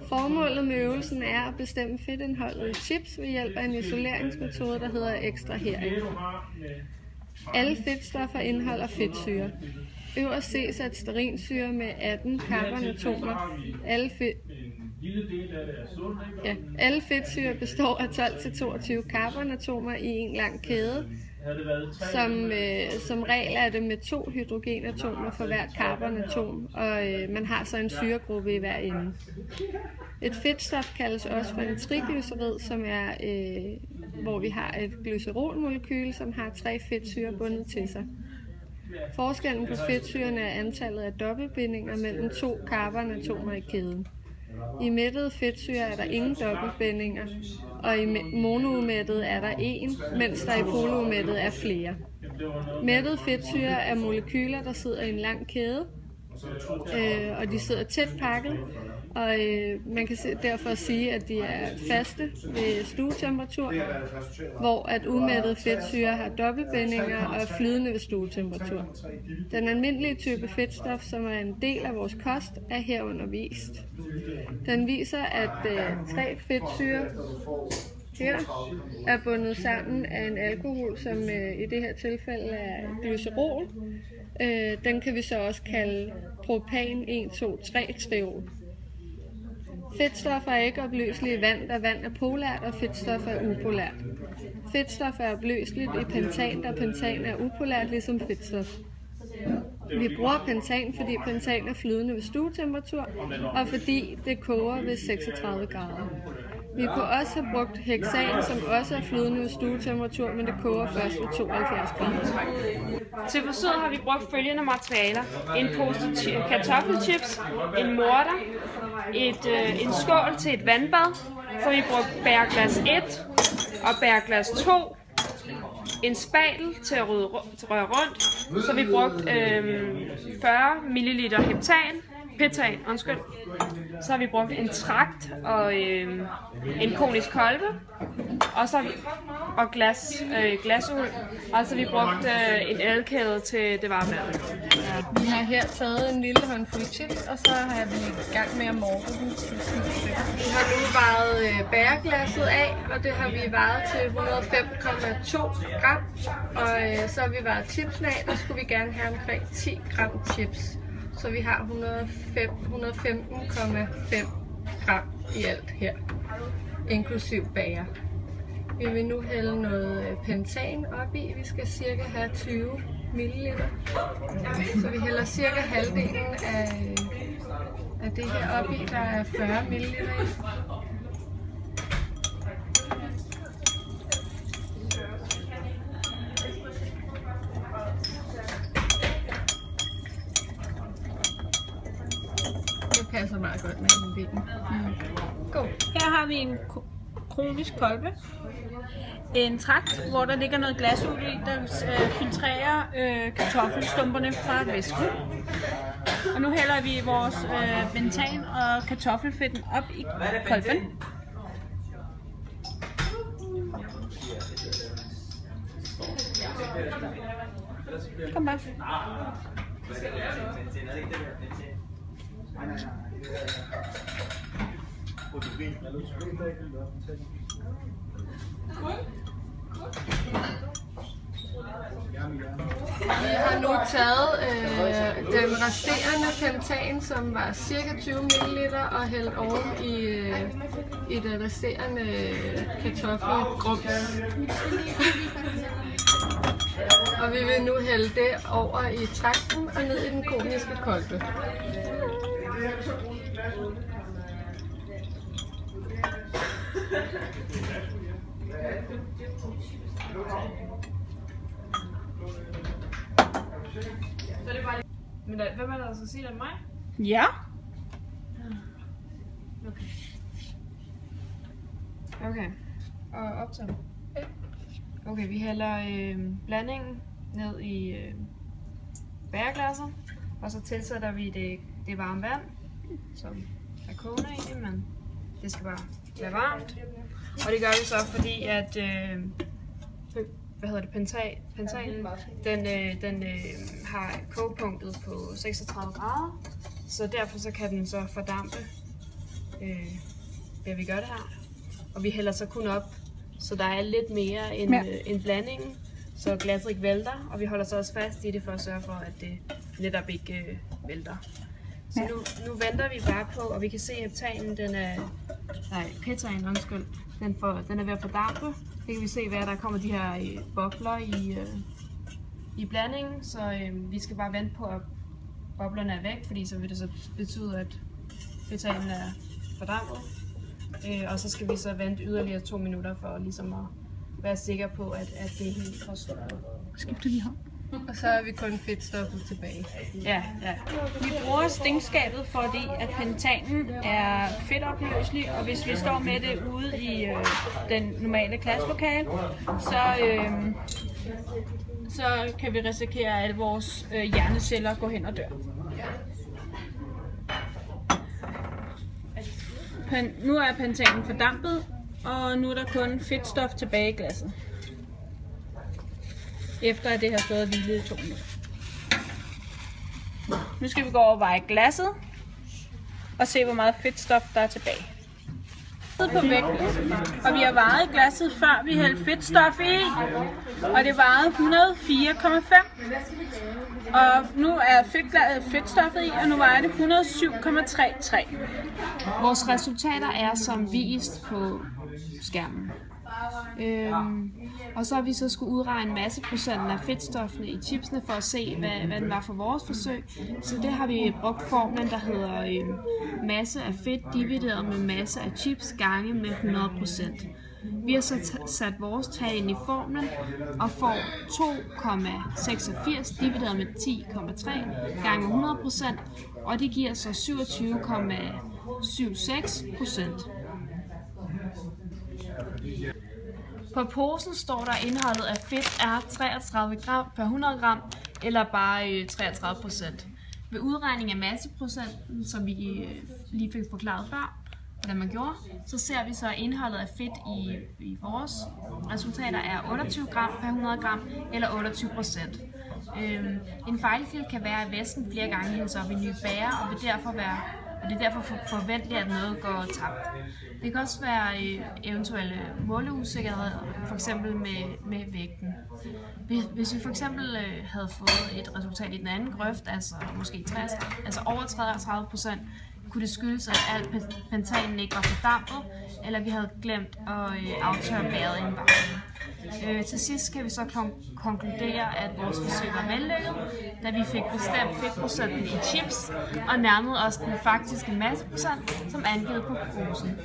Formålet med øvelsen er at bestemme fedtindholdet i chips ved hjælp af en isoleringsmetode, der hedder ekstrahering. Alle fedtstoffer indeholder fedtsyre. Øverst ses et stearinsyre med 18 carbonatomer. Alle fedtsyre består af 12-22 carbonatomer i en lang kæde. Som regel er det med 2 hydrogenatomer for hvert carbonatom, og man har så en syregruppe i hver ende. Et fedtstof kaldes også for en triglycerid, som er, hvor vi har et glycerolmolekyle, som har 3 fedtsyrer bundet til sig. Forskellen på fedtsyrerne er antallet af dobbeltbindinger mellem 2 carbonatomer i kæden. I mættede fedtsyre er der ingen dobbeltbindinger, og i monoumættet er der 1, mens der i poloumættet er flere. Mættede fedtsyre er molekyler, der sidder i en lang kæde, og de sidder tæt pakket, og man kan derfor sige, at de er faste ved stuetemperatur, hvor at umættede fedtsyre har dobbeltbindinger og er flydende ved stuetemperatur. Den almindelige type fedtstof, som er en del af vores kost, er herunder vist. Den viser, at 3 fedtsyrer her er bundet sammen af en alkohol, som i det her tilfælde er glycerol. Den kan vi så også kalde propan 1,2,3-triol. Fedtstoffer er ikke opløselige i vand, da vand er polært, og fedtstoffer er upolært. Fedtstof er opløseligt i pentan, da pentan er upolært, ligesom fedtstof. Vi bruger pentan, fordi pentan er flydende ved stuetemperatur, og fordi det koger ved 36 grader. Vi kunne også have brugt heksan, som også er flydende ved stuetemperatur, men det koger først ved 72 grader. Til forsøget har vi brugt følgende materialer: en pose kartoffelchips, en morter, en skål til et vandbad, så vi brugt bærglas 1 og bærglas 2, en spatel til at røre rundt, så vi brugt 40 ml petan, så har vi brugt en trakt og en konisk kolbe, og så og glasuld, og så har vi brugt en elkæde til det varme vand. Vi har her taget en lille håndfuld chips, og så har vi i gang med at morte den til små stykker. Vi har nu vejet bæreglasset af, og det har vi vejet til 105,2 gram, og så har vi vejet chipsen af, og skulle vi gerne have omkring 10 gram chips. Så vi har 115,5 gram i alt her, inklusiv bager. Vi vil nu hælde noget pentan op i. Vi skal cirka have 20 ml. Så vi hælder cirka halvdelen af det her op i, der er 40 ml i. Passer meget godt med den vin. Her har vi en kronisk kolbe, en trakt, hvor der ligger noget glasuld i, der filtrerer kartoffelstumperne fra væsken. Og nu hælder vi vores pentan og kartoffelfedten op i kolben. Kom bare. Vi har nu taget den resterende pentan, som var cirka 20 ml, og hældt oven i det resterende kartoffelgrums. Og vi vil nu hælde det over i trakten og ned i den koniske kolbe. Men hvem er der så sige, det er mig? Ja. Okay. Og optag. Okay, vi hælder blandingen ned i bæreglasset, og så tilsætter vi det varme vand, som er kogende egentlig, men det skal bare være varmt. Og det gør vi så, fordi at pentanen, den har kogepunktet på 36 grader, så derfor så kan den så fordampe ved vi gør det her. Og vi hælder så kun op, så der er lidt mere end blandingen, så glasset ikke vælter, og vi holder så også fast i det for at sørge for, at det netop ikke vælter. Så nu venter vi bare på, og vi kan se, at petanen, den er ved at fordampe. Det kan vi se, hvad der kommer de her bobler i blandingen, så vi skal bare vente på, at boblerne er væk, fordi så vil det så betyde, at petanen er fordampet. Og så skal vi så vente yderligere 2 minutter for ligesom at være sikre på, at det er helt forstået. Skifter vi hånd. Og så er vi kun fedtstoffet tilbage. Ja. Vi bruger stingskabet, fordi at pentanen er fedtopløselig, og hvis vi står med det ude i den normale klasselokale, så kan vi risikere, at alle vores hjerneceller går hen og dør. Nu er pentanen fordampet, og nu er der kun fedtstof tilbage i glasset. Efter at det har stået og hvilet i 2 minutter. Nu skal vi gå over og veje glasset og se, hvor meget fedtstof der er tilbage. På vægten, og vi har vejet glasset, før vi hældte fedtstof i, og det vejede 104,5. Og nu er fedtstoffet i, og nu vejer det 107,33. Vores resultater er som vist på skærmen. Og så har vi så skulle udregne masseprocenten af fedtstoffene i chipsene for at se, hvad den var for vores forsøg. Så det har vi brugt formlen, der hedder masse af fedt divideret med masse af chips gange med 100%. Vi har så sat vores tal ind i formlen og får 2,86 divideret med 10,3 gange 100%, og det giver så 27,76%. På posen står der, indholdet af fedt er 33 gram per 100 gram, eller bare 33%. Ved udregning af masseprocenten, som vi lige fik forklaret før, hvordan man gjorde, så ser vi så, at indholdet af fedt i vores resultater er 28 gram per 100 gram, eller 28%. En fejlkilde kan være, at væsken flere gange hældes op i nye bager, og det er derfor forventeligt, at noget går tabt. Det kan også være eventuelle måleusikkerheder, f.eks. med vægten. Hvis vi f.eks. havde fået et resultat i den anden grøft, altså måske over 33%, kunne det skyldes, at al pentanen ikke var fordampet, eller vi havde glemt at aftørre bæret i en varme. Til sidst kan vi så konkludere, at vores forsøg var vellykket, da vi fik bestemt fedtprocenten i chips og nærmede os den faktiske masseprocent, som angivet på posen.